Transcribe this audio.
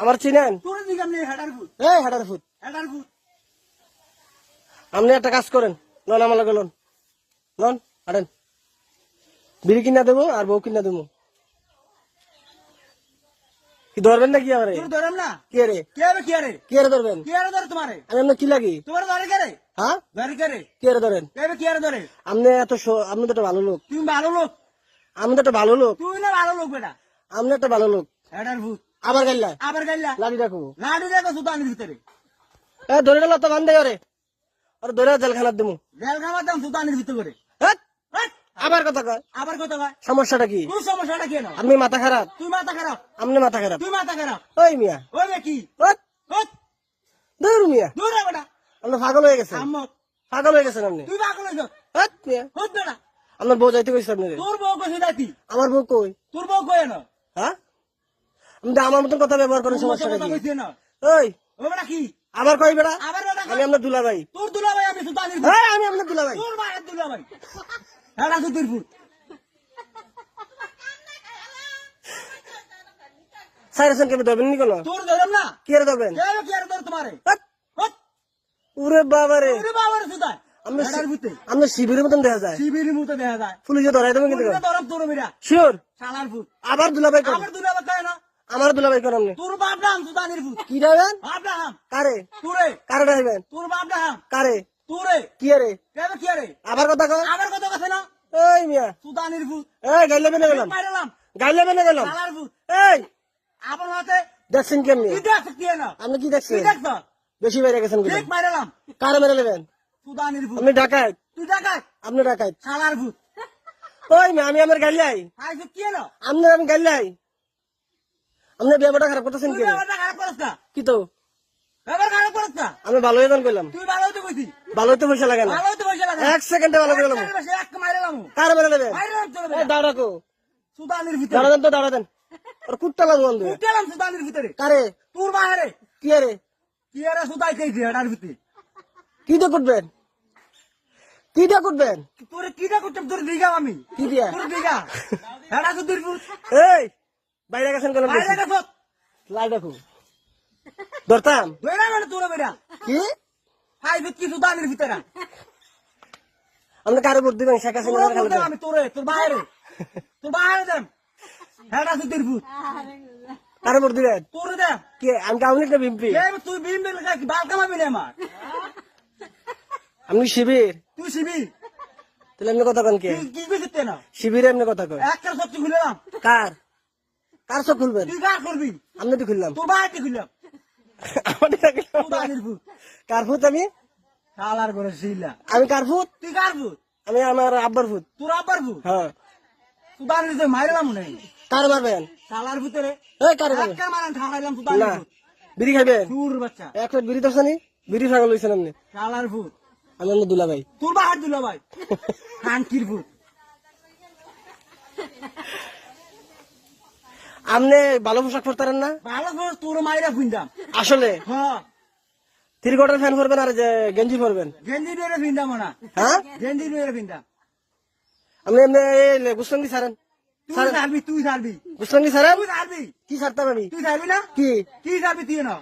আমার চিনেন? তোর দিকে আমি হেডার ফুট এই হাটার ফুট, আপনি একটা কাজ করেন, লন আমার লগে লন, লন হাঁটেন, বিড়ি কিনা দেবো আর বউ কিনা দেবো। কি ধরবেন না কি আমারে? তোর ধরম না কে রে? কে হবে কি আরে কি আরে ধরবেন? কি আরে ধরে তোমারে আমি আপনার কি লাগি? তোমার ধরে কে রে হ্যাঁ ধরে কে রে কি আরে ধরেন? কে হবে কি আরে ধরে আপনি এত আপনি তো একটা ভালো লোক, তুমি ভালো লোক আপনি তো একটা ভালো লোক, তুই না ভালো লোক বেটা আপনি একটা ভালো লোক। হেডার ফুট আবার গাইলা আবার গাইলা লাড়ি রাখবো, লাডু দেখো সুতানির ভিতরে ধরে গেল তো বান্ধে ওরে, আর ধরে জেলখানার দেবো। জেল খাবার দাম সুতানির ভিতরে করে হ্যাট! হেট! আবার কথা কয়, আবার কত ভাই সমস্যাটা কি? তোর সমস্যাটা কেন আপনি মাথা খারাপ, তুই মাথা খারাপ আপনি মাথা খারাপ। তুই মাথা খারাপ ওই মিয়া, ওই বে কি হ্যাট! হট দূর মিয়া, দূর রে বেটা আপনি পাগল হয়ে গেছেন, আম্মক পাগল হয়ে গেছেন আপনি। তুই পাগল হইছ হ্যাট মিয়া, হট বেটা আপনার বউ যাইতে কইছে আপনি রে। তোর বউ কইছে যাইতি আমার বউ কই? তোর বউ কই না হ্যাঁ, আপনি তো আমার মতন কথা ব্যবহার করেন, তোর মতো সমস্যাটা কথা কি? কইছে না ওই ও বেটা কি আবার কই বেড়া, আবার বেটা আমি আপনার দুলা ভাই। তোর দুলা ভাই আমি সুতানির এই, আমি আপনার দুলা ভাই। তোর মায়ের দুলা ভাই হেডা সুতির ফুট সাইরেছেন কেমন ধরবেন নি কোনো? তোর ধরম না কি রে ধরবেন? কে হবে কি আরে ধর তোমারে হ্যাট! হট উরে বাবা রে, ওরে বাবার সুতায় আপনি হেডার ভিতরে আপনি শিবিরের মতন দেখা যায়, শিবিরের মতো দেখা যায় পুলিশে ধরাই দেবেন কিন্তু। তোর ধরম তোর বেটা শিওর শালার ফুট আবার দুলা ভাই করেন, আবার দুলা ভাই কয় না আমার দুলা ভাই করেন আপনি। তোর বাপ নাম সুতানির ফুট কি যাবেন? বাপ নাম কারে তোরে কারে ডাইবেন? তোর বাপ নাম কারে তোরে কি রে? কে হবে কি আরে আবার কথা কয়। আবার কত কথা না এই মিয়া, সুতানির ফুট এই গাইলে বেনে গেলাম, মাইরালাম গাইলে বেনে গেলাম। শালার ফুট এই আবার হাতে দেখছেন কেমনি? কি দেখ কি না আপনি কি কি দেখছেন? দেখছ বেশি বেড়ে গেছেন কিন্তু। ঠিক মাইরালাম কারে মেরে নেবেন? সুতানির ফুট আপনি ডাকাত, তুই দেখাই আপনি ডাকাত। শালার ফুট ওই মিয়া, আমি আমার গাইলাই, আইছো কি না আপনার আমি গাইলাই, আপনার ব্যাপারটা খারাপ করতেছেন তুই কি? ব্যাপারটা খারাপ করছ না কি তো ব্যাপার খারাপ করছ না আমি ভালো হয়ে কইলাম, তুই ভালো হইতে কইছি ভালো হইতে পয়সা লাগে না, ভালো হইতে পয়সা লাগে এক সেকেন্ডে ভালো করে গেলাম। এক মাইরালাম কারে মেরে নেবেন? মাইরালাম তোর এই দাঁড়া রাখো, সুতানির ভিতরে দাঁড়া দেন তো, দাঁড়া দেন, আর কুত্তা লাগবো বন্ধু। উঠলাম সুতানির ভিতরে কারে তোর বাহারে কি রে? কি আরে সুতাই খাইছি হেডার ভিতরে কি দিয়ে করবেন? কি দিয়ে করবেন? তোর কিটা করতে তোর দিগা আমি কি দিয়া? তোর দিগা হেডা সুতির ফুট এই বাইরে গেছেন কেন? বাইরে গেছ লাই রাখো, ধরতাম ধইরা মানে তোর বেটা কি? হাই কি সুতানির ভিতরে আপনি কারে ভোট দিবেন? শেখ হাসিনা না খালেদা? আমি তোর বাহারে দেন হেডা সুতির ফুট কারে ভোট দিবেন? তোর দে কে আমি আওয়ামী লীগ না বিএনপি? তুই বিম দিল কি বাল কামাবি না আমার আপনি শিবির, তুই শিবি তাহলে এমনি কথা কন কে? তুই কি করতে না শিবিরে এমনি কথা কয়? একটা সত্যি খুললাম কার কার চোখ খুলবেন? তুই কার করবি আপনি তো খুললাম, তোর বাহারটি খুললাম আমাদের আগে সুতানির ফুট কার ফুট? আমি শালার করে শিলা আমি কার ফুট? তুই কার ফুট আমি আমার আব্বার ফুট। তোর আব্বার ফুট হ্যাঁ, সুতানির ভিতরে মাইরালাম নাই কার মারবেন? শালার ভিতরে এই কারে মারবেন? একটা মারান ঠাকাইলাম না সুতানির ফুট বিড়ি খাইবেন? তোর বাচ্চা এক প্লেট বিড়ি দরছানি, বিড়ি ফাগল হয়েছেন আপনি। শালার ফুট আমি আপনার দুলা ভাই। তোর বাহার দিল ভাই খানকির ফুট আপনি ভালো পোশাক পরতারেন না ভালো করে তোর মাইরা ফুইন্দাম আসলে? হ্যাঁ থ্রি কোয়ার্টার ফ্যান পরবেন আর যে গেঞ্জি পরবেন? গেঞ্জি দিয়ে ফিন্দাম না হ্যাঁ, গেঞ্জি দিয়ে ফিন্দাম আপনি এমনি গুসলঙ্গি ছাড়েন, তুই ছাড়বি তুই ছাড়বি গুসলঙ্গি ছাড়েন। তুই ছাড়বি কি ছাড়তাম আমি? তুই ছাড়বি না কি কি ছাড়বি তুই না